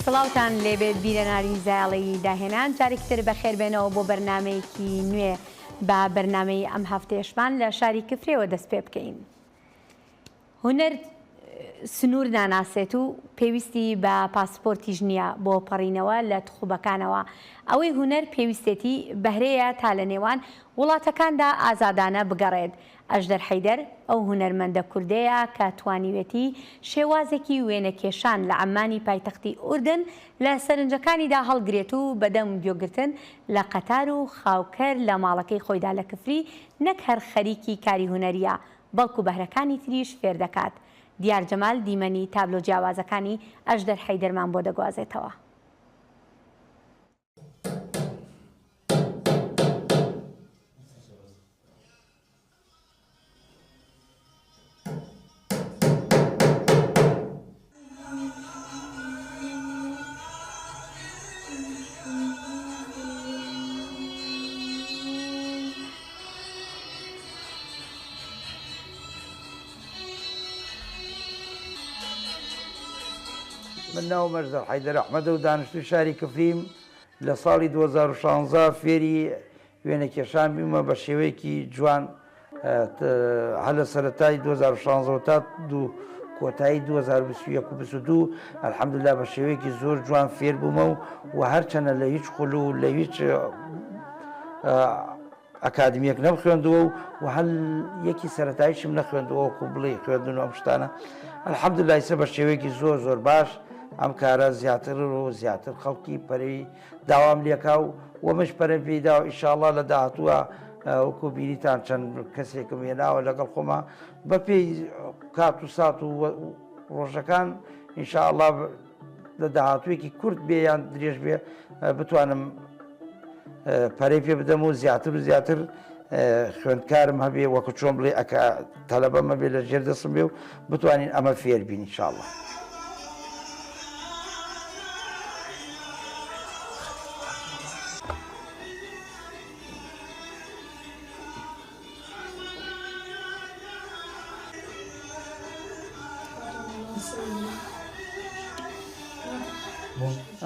سڵاوتان لێبێت بیرەناری زایڵی داهێنان جارێکتر بەخێربێنەوە بۆ بەرنمەیەکی نوێ بە بەرنمەی ئەم هەفتەیەشمان لە شاری کفرێەوە دەست پێ بکەین. هونەر سنوور ناناسێت و پێویستی بە پاسپۆرتیش نییە بۆ پەڕینەوە لە تخوبەکانەوە. ئەوەی هونەر پێویستێتی بەهرەیە تا لە نێوان وڵاتەکاندا ئازادانە بگەڕێت. ئەژدەر حەیدەر ئەو هونەرمەندە کوردەیە کە توانیوێتی شێوازێکی وێنەکێشان لە عەمانی پایتەختی ئوردن لە سەرنجەکانیدا هەڵگرێت و بەدەم گوێگرتن لە قەتار و خاوکەر لە ماڵەکەی خۆیدا لە کفری نەک هەر خەریکی کاری هونەریە بەڵکو بەهرەکانی تریش فێر دەکات. دیار جەمال دیمەنی تابلۆ جیاوازەکانی ئەژدەر حەیدەرمان بۆ دەگوازێتەوە. من ناوم ئەژدەر حەیدەر ئەحمەدە و دانیشتووی شاری کفریم لە ساڵی 2016 فێری وێنەکێشان بیمە بە شێوەیەکی جوان هەر لە سەرەتای 2016 تا کۆتایی 2021-22 ئەلحەمدوللا بە شێوەیەکی زۆر جوان فێر بوومە و هەرچەنە لە هیچ خوڵ و لە هیچ ئەکادمیەک نەبخوێندەوە و هەر یەکی سەرەتاییشم نەخوێندەوە وەکو بڵێ خوێندن و ئەم شتانە ئەلحەمدوللا ئێستا بە شێوەیەکی زۆر زۆر باش ئەم کارە زیاتر و زیاتر خەڵکی پەرەی داوام لێکا و وەمەش پەرە پێیدا و ئینشاءڵڵا لە داهاتووە وەکو بیریتان چەند کەسێکم هێناوە لەگەڵ خۆما بە پێی کات و سات و ڕۆژەکان ئینشاءڵڵا لە داهاتوویەکی کورت بێ یان درێژ بێ بتوانم پەرەی پێ بدەم و زیاتر و زیاتر خوێندکارم هەبێ وەکو چۆن بڵێ ئەکا تەلەبەمە بێ لە ژێر دەستم بێ و بتوانین ئەمە فێر بین ئینشاءڵڵا.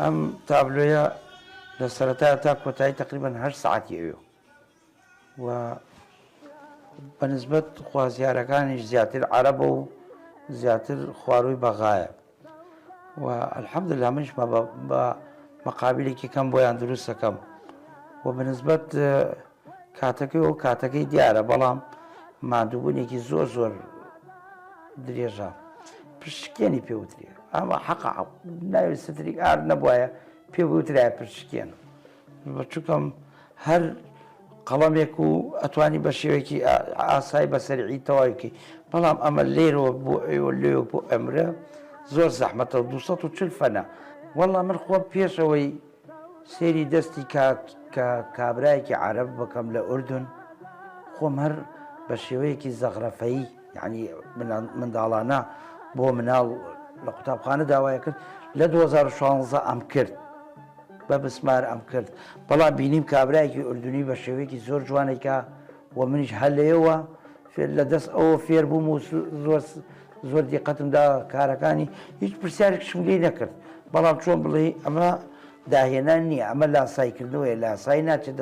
ئەم تابلۆیە لە سەرەتای تا کۆتایی تقریبا 8 ساعتی ئەوێ و بەنسبەت خوازیارەکانیش زیاتر عەرەبە و زیاتر خواروی بەغایە و ئەلحەمدوللا منیش بە مەقابلێکی کەم بۆیان دروست دەکەم و بەنسبەت کاتەکەی و کاتەکەی دیارە بەڵام ماندووبوونێکی زۆر زۆر درێژە پشتکێنی پێوترێ ئەمە حەقا ناوێت ستری ئار نەبووایە پێ بوترایە پشتکێن چونکەم هەر قەڵەمێک و ئەتوانی بە شێوەیەکی ئاسایی بەسەریعی تەواویکەی بەڵام ئەمە لێرەوە بۆ ئێوە لێوە بۆ ئەمرە زۆر زەحمەتە و 240 فەنە وەڵام من خۆ پێشەوەی سێری دەستی کابرایەکی عەرەب بکەم لە ئوردون خۆم هەر بە شێوەیەکی زەغرەفەیی یعنی منداڵانە بۆ مناڵ لە قوتابخانە داوایە کرد لە 2016 ئەم کرد بە بسمار ئەم کرد بەڵام بینیم کابرایەکی ئوردونی بە شێوەیەکی زۆر جوانێکە و منیش هەر لەیەوە لە دەست ئەوە فێر بووم و زۆر دیقەتمدا کارەکانی هیچ پرسیارێکشم لێ نەکرد بەڵام چۆن بڵێ ئەمە داهێنان نییە ئەمە لاسایکردنەوەی لاسایی ناچێت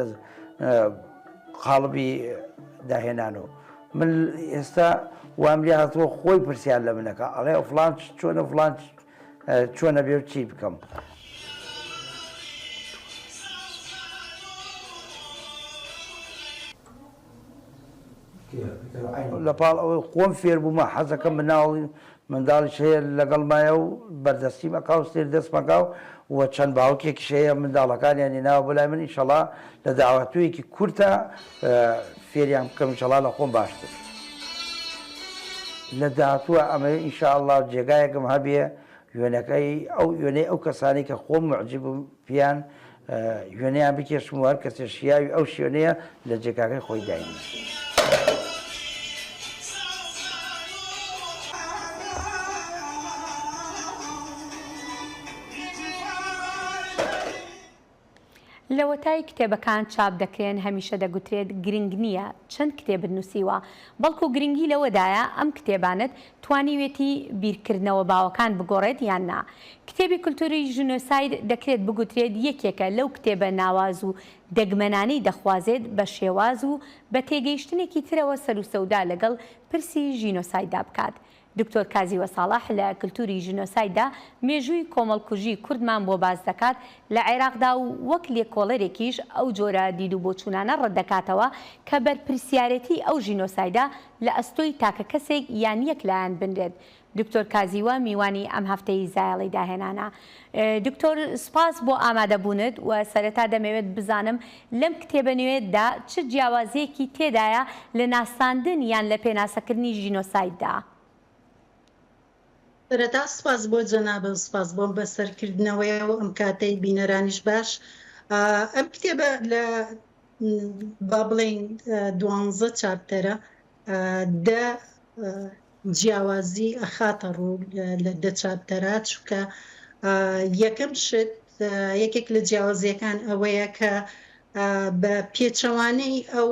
قاڵبی داهێنانەوە من ئێستا وام لێ هاتووە خۆی پرسیار لە منەکە ئەڵێ فڵان چۆنە فڵان چۆنە بێ چی بکەم لە پاڵ ئەوەی خۆم فێر بوومە حەزەکەم مناڵی منداڵیش هەیە لەگەڵمایە و بەردەستی مەکا و سێر دەست مەکا و چەند باوکێکیش هەیە منداڵەکانیان هێناوە بەلای من ئینشەڵا لە داواتوویەکی کورتە فێریان بکەم ئینشەڵا لە خۆم باشتر لە داهاتووە ئەمە ئینشاءڵڵا جێگایەکم هەبێ وێنەکەی ئەو وێنەی ئەو کەسانی کە خۆم معجبم پیان وێنەیان بکێشم و هەر کەسێ شیاوی ئەو شوێنەیە لە جێگاکەی خۆی داینی. لەوەتای کتێبەکان چاپ دەکرێن هەمیشە دەگوترێت گرنگ نییە چەند کتێبت نووسیوە، بەڵکو گرنگی لەوەدایە ئەم کتێبانت توانیوێتی بیرکردنەوە باوەکان بگۆڕێت یان نا. کتێبی کولتوری ژینۆساید دەکرێت بگوترێت یەکێکە لەو کتێبە ناواز و دەگمەنانەی دەخوازێت بە شێواز و بە تێگەیشتنێکی ترەوە سەر و سەودا لەگەڵ پرسی ژینۆسایددا بکات. دکتۆر کازیوە ساڵح لە کولتوری ژینۆسایددا مێژووی کۆمەڵکوژی کوردمان بۆ باز دەکات لە عێراقدا و وەک لێکۆڵەرێکیش ئەو جۆرە دید و بۆچوونانە ڕەتدەکاتەوە کە بەرپرسیارەتی ئەو ژینۆسایدە لە ئەستۆی تاکە کەسێک یان یەک لایەن بنرێت. دکتۆر کازیوە میوانی ئەم هەفتەی زایڵی داهێنانە. دکتۆر سپاس بۆ ئامادەبوونت و سەرەتا دەمەوێت بزانم لەم کتێبە نوێتدا چ جیاوازیەکی تێدایە لە ناساندن یان لە پێناسەکردنی ژینۆسایددا. سەرەتا سپاس بۆ جەنابە و سپاس بۆم بە سەرکردنەوەیەوە ئەم کاتەی بینەرانیش باش. ئەم کتێبە لە با بڵێن 12 چاپتەرە دە جیاوازی ئەخاتە ڕوو لە دە چاپتەرە چونکە یەکەم شت یەکێک لە جیاوازیەکان ئەوەیە کە بە پێچەوانەی ئەو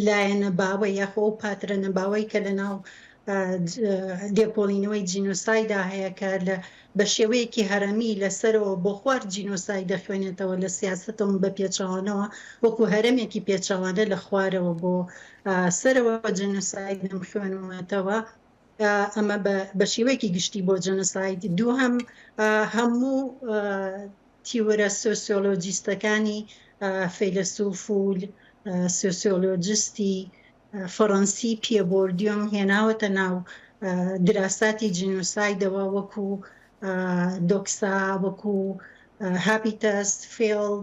لایەنە باوە یاخۆ ئەو پاترە نەباوەی کە لەناو لێکۆڵینەوەی جینۆسایدا هەیە کە بە شێوەیەکی هەرەمی لەسەرەوە بۆ خوارد جینۆساید دەخوێنێتەوە لە سیاسەتەوە بە پێچەوانەوە وەکو هەرەمێکی پێچەوانە لە خوارەوە بۆ سەرەوە جینۆساید خوێنوێتەوە. ئەمە بە شێوەیەکی گشتی بۆ جینۆساید. دووهەم هەموو تیورە سۆسیۆلۆجیستەکانی فەیلسوف و سۆسیۆلۆجیستی فەڕەنسی پێبوردیۆم هێناوەتە ناو دراساتی جینۆسایدەوە وەکو دۆکسا وەکو هابیتەس فێڵ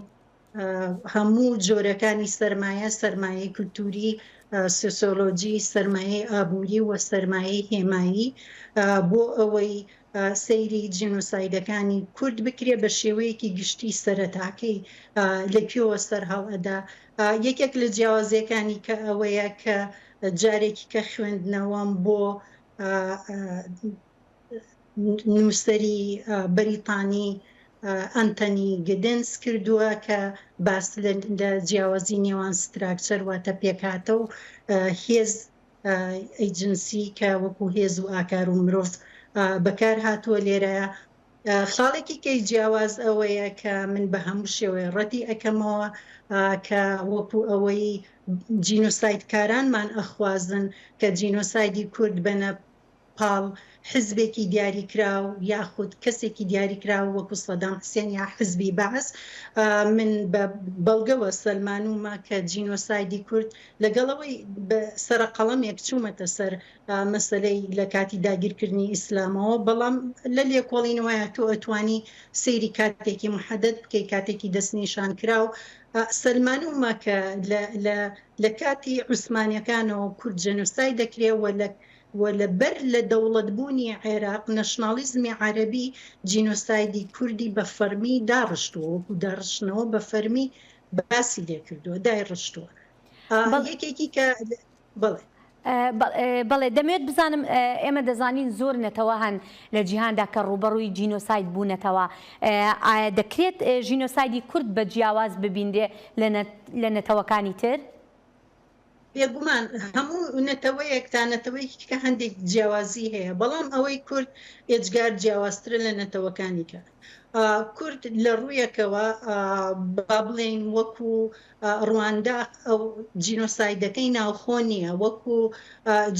هەموو جۆرەکانی سەرمایە سەرمایەی کولتوری سۆسیۆلۆجی سەرمایەی ئابووری و سەرمایەی هێمایی بۆ ئەوەی سەیری جینۆسایدەکانی کورد بکرێ بە شێوەیەکی گشتی سەرەتاکەی لەکوێوە سەرهەڵئەدا. یەکێک لە جیاوازیەکانی کە ئەوەیە کە جارێکی کە خوێندنەوەم بۆ نووسەری بەریتانی ئەنتەنی گدنس کردووە کە باس لە جیاوازی نێوان ستراکچەر واتە پێکاتە و هێز ئەیجنسی کە وەکو هێز و ئاکار و مرۆڤ بەکار هاتووە لێرەیە. خاڵێکی کەی جیاواز ئەوەیە کە من بە هەموو شێوەیە ڕەتی ئەەکەمەوە کە وەکو ئەوەی جینۆسایدکارانمان ئەخوازن کە جینۆسایدی کورد بەنە پاڵ حزبێکی دیاریکراو یاخود کەسێکی دیاریکراو وەکو سەدام حوسێن یا حزبی بەعس. من بە بەڵگەوە سەلمانومە کە جینۆسایدی کورد لەگەڵەوەی سەرقەڵەمێک چوومەتە سەر مەسەلەی لە کاتی داگیرکردنی ئیسلامەوە، بەڵام لە لێکۆڵینەوەیە تۆ ئەتوانی سەیری کاتێکی محەدەد بکەی کاتێکی دەستنیشان کراو. سەلمانومە کە لە کاتی عوسمانیەکانەوە کورد جەنۆساید دەکرێت و لەبەر لە دەوڵەتبوونی عێراق نەشناڵیزمی عەرەبی جینۆسایدی کوردی بە فەرمی داڕشتووە وەکو داڕشتنەوە بە فەرمی باسی لێ کردووە دایڕشتووە. یەکێکی کە بەڵێ دەمێت بزانم ئێمە دەزانین زۆر نەتەوە هەن لە جیهاندا کە ڕوبەڕووی جینۆساید بوونەتەوە. دەکرێت ژینۆسایدی کورد بە جیاواز ببیندێ لە نەتەوەکانی تر؟ بێگومان هەموو نەتەوەیەک تا نەتەوەیەکی کە هەندێک جیاوازی هەیە، بەڵام ئەوەی کورد ئێجگار جیاوازترە لە نەتەوەکانی کە کورد لە ڕوویەکەوە با بڵێن وەکو ڕواندا ئەو جینۆسایدەکەی ناوخۆ نییە، وەکو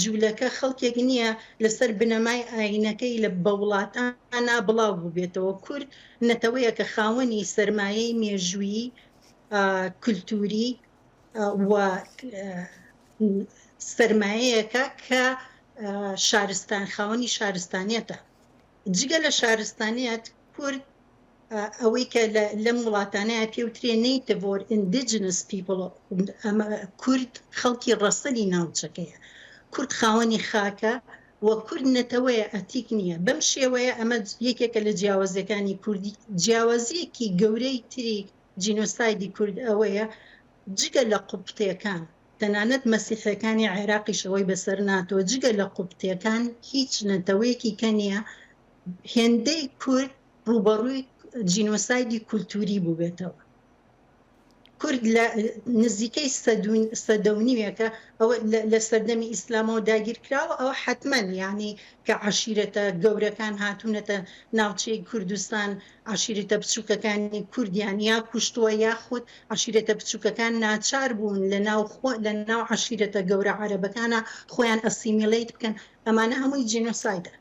جوولەکە خەڵکێک نییە لەسەر بنەمای ئاینەکەی لە بە وڵاتانە بڵاو ببێتەوە. کورد نەتەوەیە کە خاوەنی سەرمایەی مێژوویی کولتوری و سەرمایەیەکە کە شارستان خاوەنی شارستانیەتە. جگە لە شارستانیەت کورد ئەوەی کە لەم وڵاتانەیە پێوترێ نیتیڤ ئیندیجنس پیپڵ، کورد خەڵکی ڕەسەری ناوچەکەیە، کورد خاوەنی خاکە و کورد نەتەوەیە ئەتیک نییە. بەم شێوەیە ئەمە یەکێکە لە جیاوازیەکانی کوردی. جیاوازیەکی گەورەی تری جینۆسایدی کورد ئەوەیە جگە لە قوبتەکان تەنانەت مەسیحەکانی عێراقیشەوەی بەسەر ناتۆ، جگە لە قوبتەکان هیچ نەتەوەیەکی کە نییە هێندەی کورد ڕوبەڕووی جینۆسایدی کولتوری بوو بێتەوە. کورد لە نزیکەی سەدەونیوێکە ئەوە لە سەردەمی ئیسلامەوە داگیر کراوە ئەوە حتمەن یعنی کە عشیرەتە گەورەکان هاتوونەتە ناوچەی کوردستان عشیرەتە بچووکەکانی کوردیان یا کوشتووە یاخود عشیرەتە بچووکەکان ناچار بوون لە ناو عشیرەتە گەورە عەرەبەکانە خۆیان ئەسیمیلیت بکەن ئەمانە هەمووی جینۆسایدە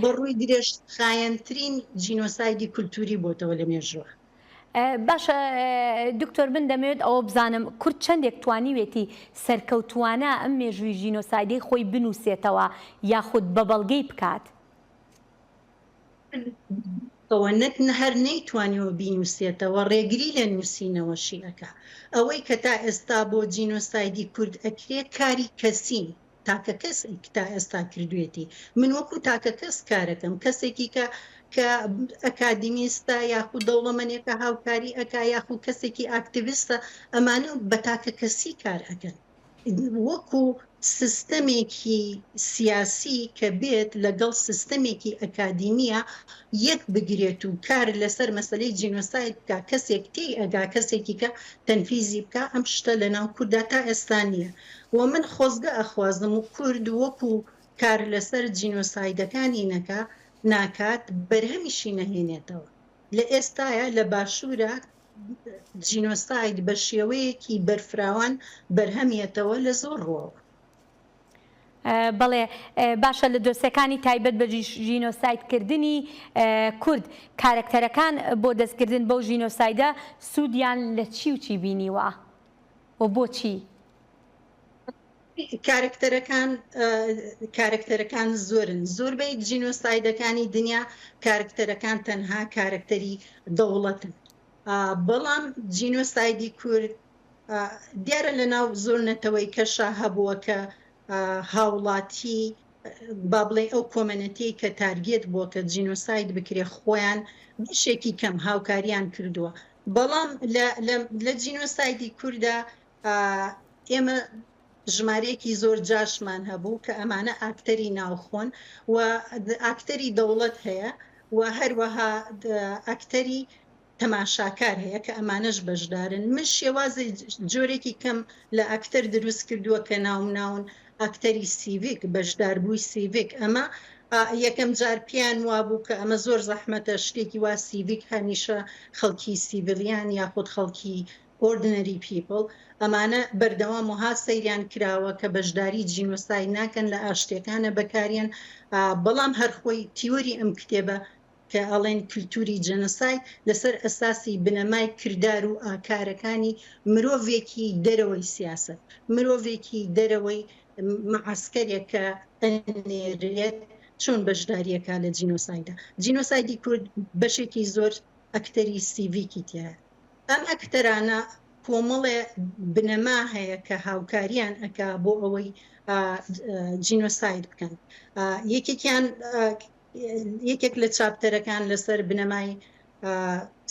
بەڕووی درێژ خایەنترین جینۆسایدی کولتوری بۆتەوە لە مێژووە. باشە دکتۆر من دەمەوێت ئەوە بزانم کورد چەندێک توانیوێتی سەرکەوتوانە ئەم مێژووی ژینۆسایدی خۆی بنووسێتەوە یاخود بە بەڵگەی بکات؟ ئەوە نەک هەر نەیتوانیەوە بینووسێتەوە ڕێگری لە نووسینەوەشی ئەکا ئەوەی کە تا ئێستا بۆ جینۆسایدی کورد ئەکرێت کاری کەسین تاکە کەس تا ئێستا کردوێتی من وەکو تاکە کەس کارەکەم کەسێکی کە ئەکادیمیستە یاخود دەوڵەمەنێکە هاوکاری ئەکا یاخود کەسێکی ئاکتیڤیستە ئەمانە بە تاکە کەسی کار ئەکەن وەکو سیستەمێکی سیاسی کە بێت لەگەڵ سیستەمێکی ئەکادیمیە یەک بگرێت و کار لەسەر مەسەلەی جینۆساید بکە کەسێک تێی ئەگا کەسێکی کە تەنفیزی بکە ئەم شتە لە ناو کووردا تا ئێستا نییە و من خۆزگە ئەخوازم و کورد وەکو کار لەسەر جینۆسایدەکانی ناکات بەرهەمیشی نەهێنێتەوە لە ئێستاە لە باشوورە جینۆساید بە شێوەیەکی بەرفراوان بەرهەمیێتەوە لە زۆر ڕۆوە. بەڵێ باشە لە دۆسیەکانی تایبەت بە ژینۆسایدکردنی کورد کارکتەرەکان بۆ دەستکردن بەو ژینۆسایدە سوودیان لە چی و چی بینیوە و بۆچی؟ کارکتەرەکان زۆرن زۆربەی جینۆسایدەکانی دنیا کارکتەرەکان تەنها کارکتەری دەوڵەتن بەڵام جینۆسایدی کورد دیارە لە ناو زۆر نەتەوەی کەشا هەبووە کە هاوڵاتی با بڵێ ئەو کۆمەنەتەی کە تارگێت بووە کە جینۆساید بکرێ خۆیان بشێکی کەم هاوکاریان کردووە بەڵام لە جینۆسایدی کووردا ئێمە ژمارەیەکی زۆر جاشمان هەبوو کە ئەمانە ئاکتەری ناوخۆن و ئاکتەری دەوڵەت هەیە و هەروەها ئاکتەری تەماشاکار هەیە کە ئەمانەش بەشدارن من شێوازی جۆرێکی کەم لە ئاکتەر دروست کردووە کە ناون ئاکتەری سیڤیک بەشداربووی سیڤیک ئەمە یەکەم جار پیان وابوو کە ئەمە زۆر زەحمەتە شتێکی وا سیڤیک هەمیشە خەڵکی سیڤلیان یاخود خەڵکی ordinary people ئەمانە بەردەوام وها سەیریان کراوە کە بەشداری جینۆساید ناکەن لە ئاشتیەکانە بەکاریان بەڵام هەرخۆی تیۆری ئەم کتێبە کە ئەڵێن کولتوری جەنۆساید لەسەر ئەساسی بنەمای کردار و ئاکارەکانی مرۆڤێکی دەرەوەی سیاست مرۆڤێکی دەرەوەی معسکەرێک کە ئەنێرێت چۆن بەشداریەکە لە جینۆسایدە جینۆسایدی کورد بەشێکی زۆر ئەکتەری سیڤیکی تایە ئەم ئەکتەرانە کۆمەڵێ بنەما هەیە کە هاوکاریان ئەکا بۆ ئەوەی جینۆساید بکەن یەکێک لە چاپتەرەکان لەسەر بنەمای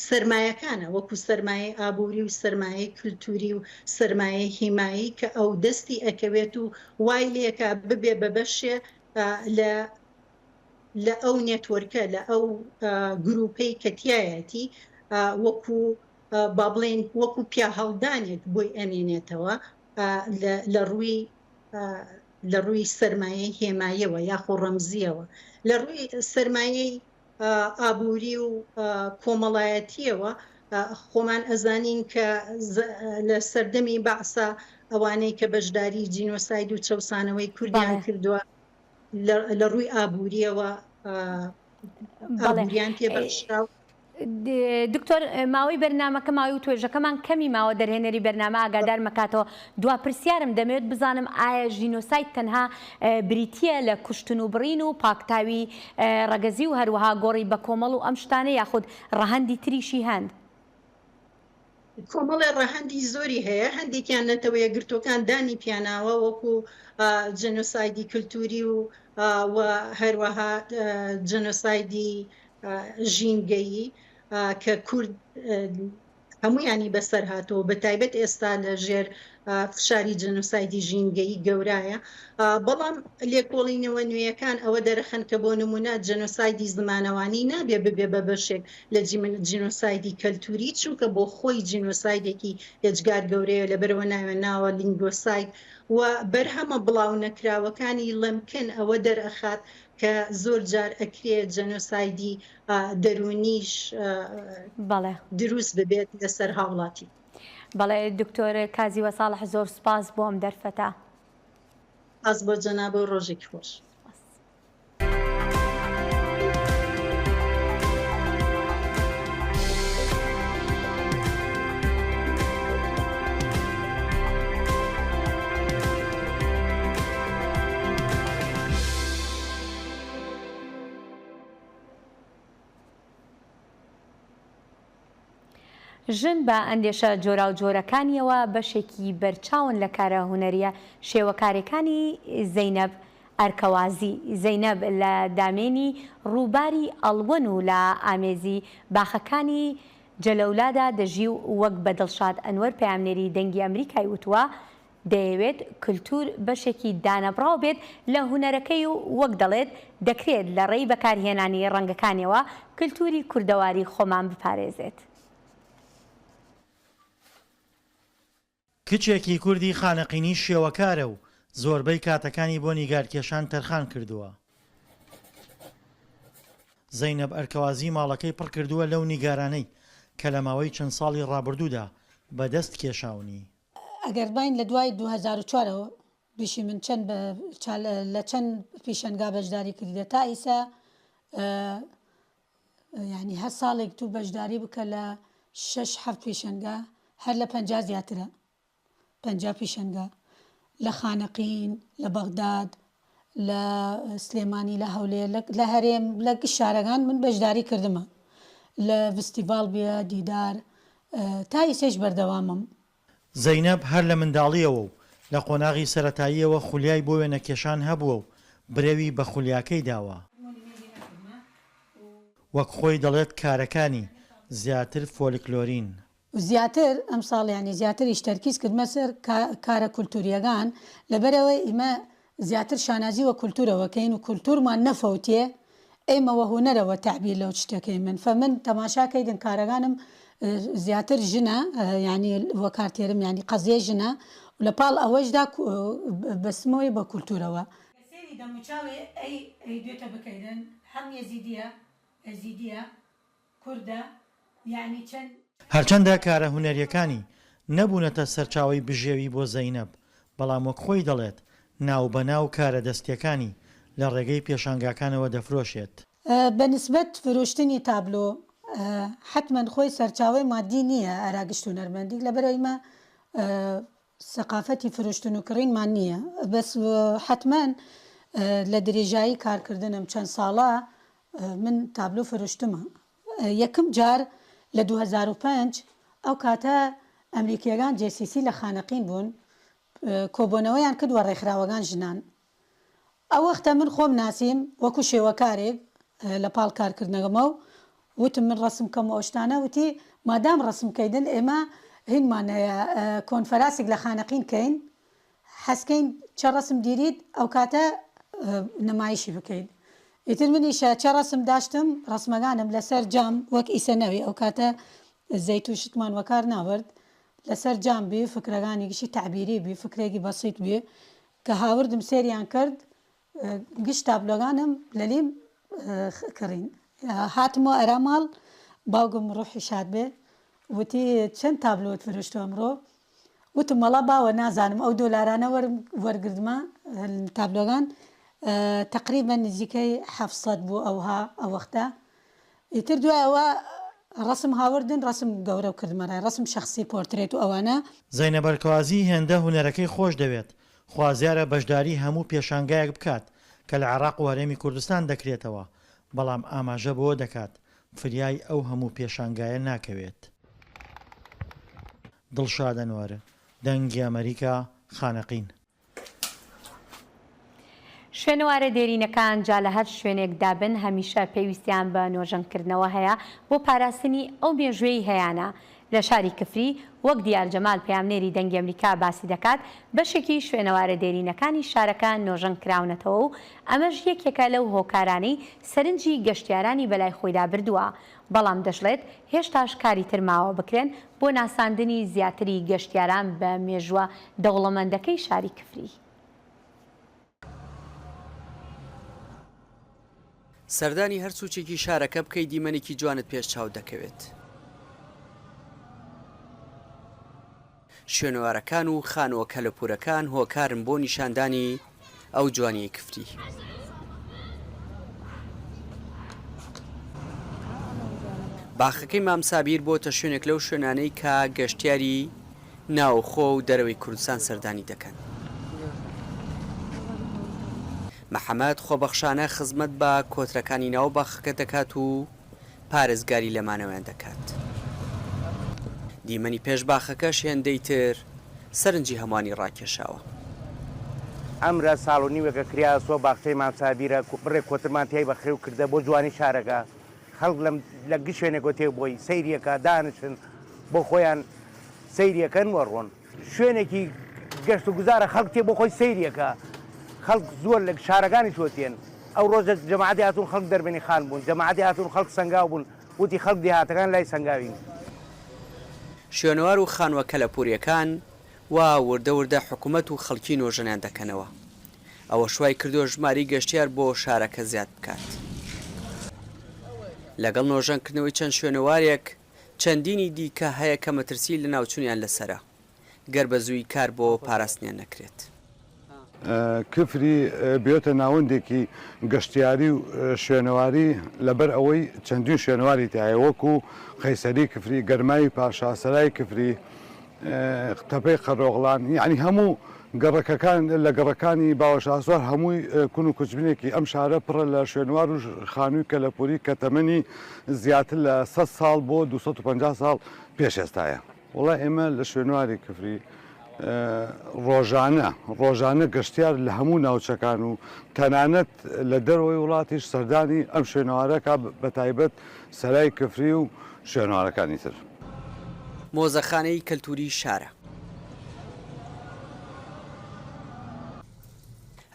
سەرمایەکانە وەکو سەرمایە ئابووری و سەرمایە کولتوری و سەرمایە هیمایی کە ئەو دەستی ئەکەوێت و وای لێکە ببێ بە بەشێ لە ئەو نێتوەرکە لە ئەو گروپەی کە تایەتی وەکو با بڵێن وەکو پیا هەڵدانێک بۆی ئەمێنێتەوە لە ڕووی سەرمایە هێماییەوە یاخۆ ڕەمزیەوە لە ڕووی سەرمایەی ئابووری و کۆمەڵایەتیەوە خۆمان ئەزانین کە لە سەردەمی بەعسا ئەوانەی کە بەشداری جینۆساید و چەوسانەوەی کوردیان کردووە لە ڕووی ئابووریەوە ئابووریان تێبەخشراو دکتۆر ماوەی بەرنامەکە ماوەی و توێژەکەمان کەمی ماوە دەرهێنەری بەرنامە ئاگادار مەکاتەوە دوا پرسیارم دەمەوێت بزانم ئایا ژینۆساید تەنها بریتیە لە کوشتن و بڕین و پاکتاوی ڕەگەزی و هەروەها گۆڕی بە کۆمەڵ و ئەم شتانە یاخود ڕەهەندی تریشی هەند کۆمەڵی ڕەهەندی زۆری هەیە هەندێکیان نەتەوەیە گرتوەکان دانی پیاناوە وەکو جەنۆسایدی کولتوری و هەروەها جەنۆسایدی ژینگەیی کە کورد هەموویانی بەسەر هاتەوە بە تایبەت ئێستا لە ژێر فشاری جنوسایدی ژینگەی گەورایە بەڵام لێکۆڵینەوە نوێیەکان ئەوە دەرەخەن کە بۆ نمونە جنوسایدی زمانەوانی نابێ ببێ بە بەشێک لە جنوسایدی کەلتوری چونکە بۆ خۆی جنوسایدێکی هێجگار گەورەیە لەبەرەوە ناوە لینگۆساید و بەرهەمە بڵاو نەکراوەکانی لەمکن ئەوە دەرەخات کە زۆر جار ئەکرێ جەنۆسایدی دەرونیش دروست ببێت لەسەر هاوڵاتی. بەڵێ دکتۆر کازی وەساڵح زۆر سپاس بۆ ئەم دەرفەتە. ئاز بۆ جەنابە و ڕۆژێکی خۆش. ژن بە ئەندێشە جۆرا و جۆرەکانیەوە بەشێکی بەرچاون لە کارە هونەریە شێوەکارەکانی زەینەب ئەرکەوازی. زەینەب لە دامێنی ڕووباری ئەڵوەن و لە ئامێزی باخەکانی جەلەولادا دەژی و وەک بە دڵشاد ئەنوەر پەیامنێری دەنگی ئەمریکای وتووە دەیەوێت کللتور بەشێکی دانەبراو بێت لە هونەرەکەی و وەک دەڵێت دەکرێت لە ڕێی بەکارهێنانی ڕەنگەکانیەوە کللتوری کوردەواری خۆمان بپارێزێت. کچێکی کوردی خانەقینی شێوەکارە و زۆربەی کاتەکانی بۆ نیگارکێشان تەرخان کردووە. زەینەب ئەرکەوازی ماڵەکەی پڕ کردووە لەو نیگارانەی کە لە ماوەی چەند ساڵی ڕابردوودا بەدەست کێشاونی. ئەگەر باین لە دوای 2004ەوە بیشی من لە چەند پیشەنگا بەشداری کردیدە تا ئیسا ینی هەر ساڵێک تو بەشداری بکە لە 6-7 پیشەنگا هەر لە 50 زیاترە 50 پیشەنگا لە خانەقین لە بەغداد لە سلێمانی لە هەولێر لە هەرێم لە شارەکان من بەشداری کردمە لە فستیڤال بێ دیدار تا ئیسێش بەردەوامم. زەینەب هەر لە منداڵیەوە و لە قۆناغی سەرەتاییەوە خولیای بۆ وێنەکێشان هەبووە و برێوی بە خولیاکەی داوە. وەک خۆی دەڵێت کارەکانی زیاتر فۆلکلۆرین زیاتر ئەم ساڵ ینی زیاتریش تەرکیز کردمە سەر کارە کولتوریەکان لەبەرەوەی ئمە زیاتر شانازی وە کولتورەوەکەین و کولتورمان نەفەوتێ ئێمەوە هوەرەوە تعبیر لەو شتەکەی من تەماشاکەیدن کارەکانم زیاتر ژنە ینی وە کارتێرم ینی قەزیە ژنە و لە پاڵ ئەوەشدا بەسمەوەی بە کولتورەوە سێری دەموچاوێ ئەی دوێتە بکەیدن هەم ئەزیدیە کووردە یعنی چەند هەرچەندە کارە هونەریەکانی نەبوونەتە سەرچاوی بژێوی بۆ زەینەب بەڵام وەک خۆی دەڵێت ناو بەناو کارە دەستیەکانی لە ڕێگەی پێشانگاکانەوە دەفرۆشێت. بەنسبەت فرۆشتنی تابلۆ حتمما خۆی سەرچاوی مادی نییە ئاراگشت و نەرمەندی لەبەرەوەیمە سەقافەتی فرۆشتن و کڕینمان نییە بەس حتمما لە درێژایی کارکردنم چەند ساڵە من تابلۆ فرۆشتمە. یەکم جار لە 2005 ئەو کاتە ئەمریکیەکان جێسیسی لە خانەقین بوون کۆبوونەوەیان کردووە ڕێکخراوەکان ژنان. ئەو وەختە من خۆم ناسیم وەکو شێوەکارێک لە پاڵ کارکردنەکەمە و وتم من ڕسم کەم ئەوشتانە وتی مادام ڕسمکەیدن ئێمە هینمانەیە کۆنفەراسێک لە خانەقین کەین حەسکەین چە ڕسم دیریت ئەو کاتە نمایشی بکەین. ئیتر منیشە چە ڕسم داشتم ڕسمەکانم لەسەر جام وەک ئیسەنەوی ئەو کاتە زەیت و شتمان وەکار ناوەرد لەسەر جام بێ فکرەکانێکیشی تعبیری بێ فکرێکی بەسیط بێ کە هاوردم سێریان کرد گشت تابلۆگانم لەلیم کڕین هاتمەوە ئەراماڵ باوگم ڕوحی شاد بێ وتی چەند تابلۆت فرۆشتۆ ئەمڕۆ وتم مەڵا باوە نازانم ئەو دۆلارانە وەرگردمە تابلۆگان تقریبا نزیکەی 700 بوو ئەوها ئەو وەختە. ئیتر دوایەوە ڕسم هاوردن ڕسم گەورە و کردمەرە ڕسم شخصی پۆرترێت و ئەوانە. زەینەب ئەرکەوازی هێندە هونەرەکەی خۆش دەوێت خوازیارە بەشداری هەموو پێشانگایەک بکات کە لە عێراق و هەرێمی کوردستان دەکرێتەوە بەڵام ئاماژە بۆ دەکات فریای ئەو هەموو پێشانگایە ناکەوێت. دڵشاد ئەنوەر دەنگی ئەمریکا خانەقین. شوێنەوارە دێرینەکان جا لە هەر شوێنێک دابن هەمیشە پێویستیان بە نۆژەنکردنەوە هەیە بۆ پاراستنی ئەو مێژوەی هەیەە لە شاری کفری وەک دیار جەمال پەیامنێری دەنگی ئەمریکا باسی دەکات بەشێکی شوێنەوارە دێرینەکانی شارەکان نۆژەنگ کراونەتەوە و ئەمەش یەکێکە لەو هۆکارانەی سەرنجی گەشتیارانی بەلای خۆیدا بردووە بەڵام دەژڵێت هێشتاش کاری تر ماوە بکرێن بۆ ناساندنی زیاتری گەشتیاران بە مێژووە دەوڵەمەندەکەی شاری کفری. سەردانی هەر سوچێکی شارەکە بکەی دیمەنێکی جوانت پێش چاو دەکەوێت. شوێنەوارەکان و خانەوە کەلەپورەکان هۆکارن بۆ نیشاندانی ئەو جوانیی کفری. باخەکەی مامسابیر بۆتە شوێنێک لەو شوێنانەی کە گەشتیاری ناوخۆ و دەرەوەی کوردستان سەردانی دەکەن. محەممەد خۆبەخشانە خزمەت بە کۆترەکانی ناو باخەکە دەکات و پارێزگاری لەمانەوەیان دەکات. دیمەنی پێش باخەکەش هێندەی تر سەرنجی هەمووانی ڕاکێشاوە. ئەمرە ساڵ و نیوەکە کریا سۆ باخچەی مامسابیرە بڕێ کۆترمان تیای بەخێ و کردە بۆ جوانی شارەکە خەڵک لە گشت شوێنێک تێ بۆی سەیریەکە دانشن بۆ خۆیان سەیریەکەن وەڕۆن شوێنێکی گەشت و گوزارە خەڵک تێ بۆ خۆی سەیریەکە خەڵک زۆر لە شارەکانی چۆتێن ئەو ڕۆژە جەماعەتی هاتوون خەڵک دەربێنی خان بوون جەماعەتی هاتوون خەڵک سەنگاو بوون وتی خەڵک دیهاتەکان لای سەنگاوین. شوێنەوار و خانوە کەلەپوریەکان وا وردە وردە حکوومەت و خەڵکی نۆژەنیان دەکەنەوە ئەوە شوای کردو ژماری گەشتیار بۆ شارەکە زیاد بکات. لەگەڵ نۆژەنکردنەوەی چەند شوێنەوارێک چەندینی دیکە هەیە کە مەترسی لە ناوچوونیان لەسرە گەر بە زووی کار بۆ پاراستنیان نەکرێت. کفری بێتە ناوەندێکی گەشتیاری و شوێنەواری لەبەر ئەوەی چەندین شوێنەواری تایە وەکو قەیسەری کفری گەرمایی پاشاسەرای کفری تەپەی قەرۆغڵان یعنی هەموو گەڕەکەکان لە گەڕەکانی باوەشاسوار هەمووی کون و کوچبنێکی ئەم شارە پڕە لە شوێنوار و خانووی کەلەپوری کە تەمەنی زیاتر لە 100 ساڵ بۆ 250 ساڵ پێش ئێستایە. وڵای ئێمە لە شوێنواری کفری ڕۆژانە گەشتیار لە هەموو ناوچەکان و تەنانەت لە دەرەوەی وڵاتیش سەردانی ئەم شوێنەوارەکە بە تایبەت سەرای کفری و شوێنەوارەکانی تر. مۆزەخانەی کەلتوری شارە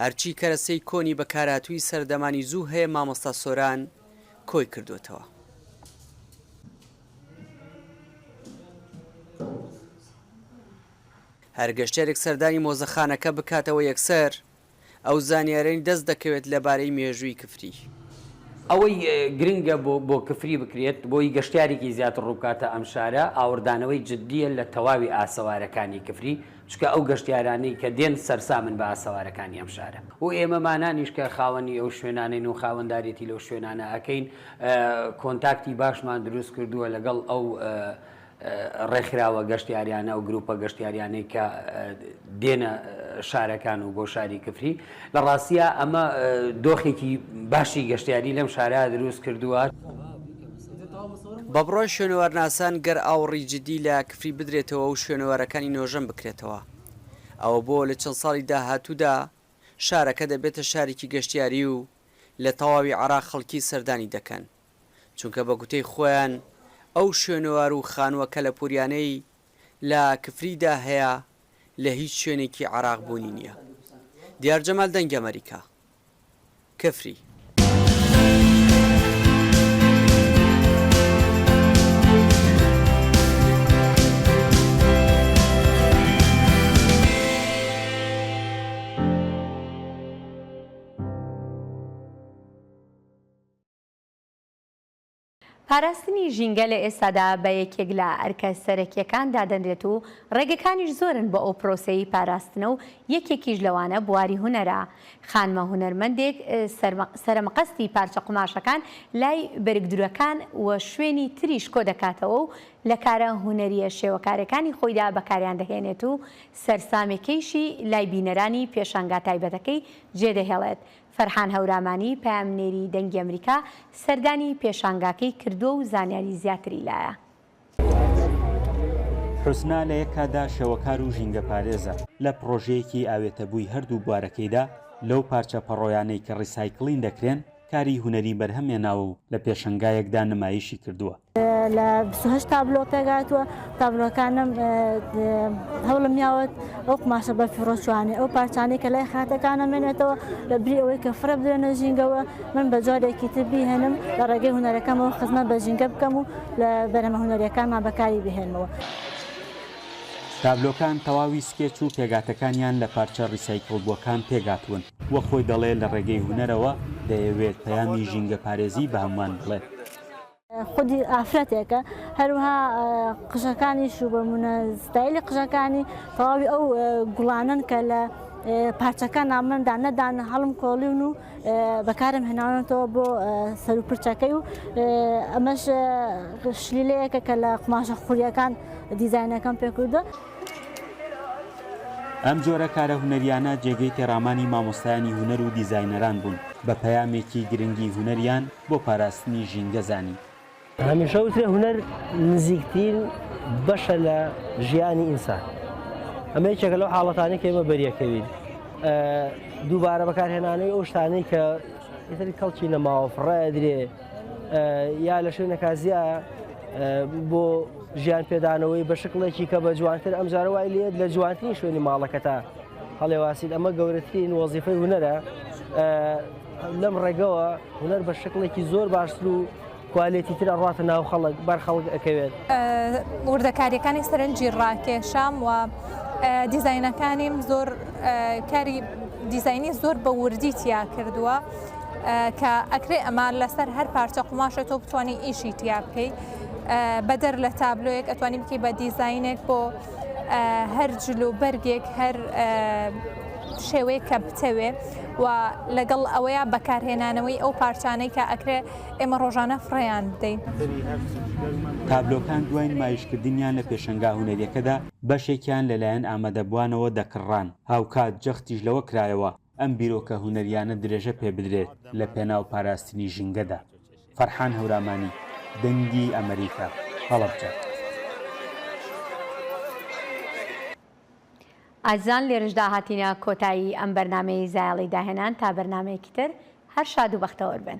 هەرچی کەرەسەی کۆنی بەکارهاتووی سەردەمانی زوو هەیە مامۆستا سۆران کۆی کردوێتەوە. هەرگەشتێرێک سەردانی مۆزەخانەکە بکاتەوە یەکسەر ئەو زانیارەی دەست دەکەوێت لەبارەی مێژووی کفری. ئەوەی گرنگە بۆ کفری بکرێت بۆی گەشتیارێکی زیاتر ڕووکاتە ئەم شارە ئاوردانەوەی جددیە لە تەواوی ئاسەوارەکانی کفری چکە ئەو گەشتیارانەی کە دێن سەرسامن بە ئاسەوارەکانی ئەم شارە و ئێمە مانانیش کە خاوەنی ئەو شوێنانین و خاوەنددارێتی لەو شوێنانە ئەەکەین کۆنتاکتی باشمان دروست کردووە لەگەڵ ئەو ڕێکخراوە گەشتیاریانە و گروپە گەشتیاریانەی کە دێنە شارەکان و بۆ شاری کفری لە ڕاستیە ئەمە دۆخێکی باشی گەشتیاری لەم شارە دروست کردووە. بە بڕۆی شوێنەوارناسان گەر ئاوڕی جدی لە کفری بدرێتەوە و شوێنەوارەکانی نۆژەم بکرێتەوە ئەوە بۆ لە چەند ساڵی داهاتوودا شارەکە دەبێتە شارێکی گەشتیاری و لە تەواوی عێراق خەڵکی سەردانی دەکەن چونکە بە گوتەی خۆیان ئەو شوێنەوار و خانووە کەلەپوریانەی لە کفریدا هەیە لە هیچ شوێنێکی عێراق بوونی نییە. دیار جەمال دەنگی ئەمریکا کفری. پاراستنی ژینگە لە ئێستادا بە یەکێک لە ئەرکە سەرەکیەکان دادەنرێت و ڕێگەکانیش زۆرن بۆ ئەو پرۆسەی پاراستنە و یەکێکیش لەوانە بواری هونەرە. خانمە هونەرمەندێک سەرمەقەستی پارچە قماشەکان لای بەرگدورەکان و شوێنی تریش کۆ دەکاتەوە و لە کارە هونەریە شێوەکارەکانی خۆیدا بەکاریان دەهێنێت و سەرسامێکەیشی لای بینەرانی پێشانگا تایبەتەکەی جێدەهێڵێت. فەرحان هەورامانی پەیامنێری دەنگی ئەمریکا سەردانی پێشانگاکەی کردووە و زانیاری زیاتری لایە. حوسنا لە یەکادا شێوەکار و ژینگە پارێزە لە پرۆژەیەکی ئاوێتەبووی هەردوو بوارەکەیدا لەو پارچە پەڕۆیانەی کە ڕیسایکڵین دەکرێن کاری هونەری بەرهەمێناوە و لە پێشەنگایەکدا نمایشی کردووە. لە 28 تابلۆ پێگاتوە تابلۆکانم هەوڵم یاوت ئەو قماشە بە فیڕۆچوانی ئەو پارچانەی کە لای خاتەکانە مێنێتەوە لە بری ئەوەی کە فرە بدرێنە ژینگەوە من بە جۆرێکی تر بیهێنم لە ڕێگەی هونەرەکەمەوە خزمەت بە ژینگە بکەم و لە بەرەمە هونەریەکانمان بەکاری بهێنمەوە. تابلۆکان تەواوی سکێچ و پێگاتەکانیان لە پارچە ڕیسایکڵبووەکان پێگاتون وە خۆی دەڵێ لە ڕێگەی هونەرەوە دەیەوێت پەیامی ژینگە پارێزی بە هەمووان بڵێت. خودی ئافرەتێکە هەروها قژەکانیش و بەمونە ستایلی قژەکانی تەواوی ئەو گوڵانن کە لە پارچەکان نامەندا نەدان هەڵم کۆڵیون و بەکارم هێناونەتەوە بۆ سەر و پرچەکەی و ئەمەش شلیلەیەکە کە لە قماشە خوریەکان دیزاینەکەم پێکردە. ئەم جۆرە کارە هونەریانە جێگەی تێڕامانی مامۆستایانی هونەر و دیزاینەران بوون بە پەیامێکی گرنگی هونەریان بۆ پاراستنی ژینگەزانی. هەمیشە وترێ هونەر نزیکترین بەشە لە ژیانی ئینسان. ئەمە یەکێکە لەو حاڵەتانەی کە ئێمە بەریەکەوین دووبارە بەکارهێنانەوەی ئەو شتانەی کە ئیتری کەڵکی نەماوە فڕایە درێ یا لە شوێنێکا زیایە بۆ ژیان پێدانەوەی بە شکڵێکی کە بە جوانتر ئەم جارە وای لێت لە جوانترین شوێنی ماڵەکە تا هەڵێواسیت ئەمە گەورەترین وەزیفەی هونەرە لەم ڕێگەوە هونەر بە شکڵێکی زۆر باشتر و کوالێتی تر ئەڕاتە ناو خەڵک بەر خەڵک ئەکەوێت. وردەکاریەکانی سەرنجی ڕاکێشام و دیزاینەکانیم زۆر کاری دیزاینی زۆر بە وردی تیا کردووە کە ئەکرێ ئەمە لەسەر هەر پارچە قماشە تۆ بتوانانی ئیشی تیا بکەیت بەدەر لە تابلۆیەک ئەتوانی بکەی بە دیزاینێک بۆ هەر جلو بەرگێک هەر شێوەیە کە بتەوێ و لەگەڵ ئەوەیە بەکارهێنانەوەی ئەو پارچانەی کە ئەکرێ ئێمە ڕۆژانە فڕیان بدەین. تابلۆکان دوای نمایشکردنیان لە پێشەنگا هونەریەکەدا بەشێکیان لەلایەن ئامادەبوانەوە دەکڕان هاوکات جەختیش لەوە کرایەوە ئەم بیرۆکە هونەریانە درێژە پێ بدرێت لە پێناو پاراستنی ژینگەدا. فەرحان هەورامانی دەنگی ئەمریکا هەڵەبجە. ئازان لێرشدا هاتینە کۆتایی ئەم بەرنامەی زایاڵی داهێنان تا بەرنامەیەکی تر هەر شاد و بەختەوەر بن.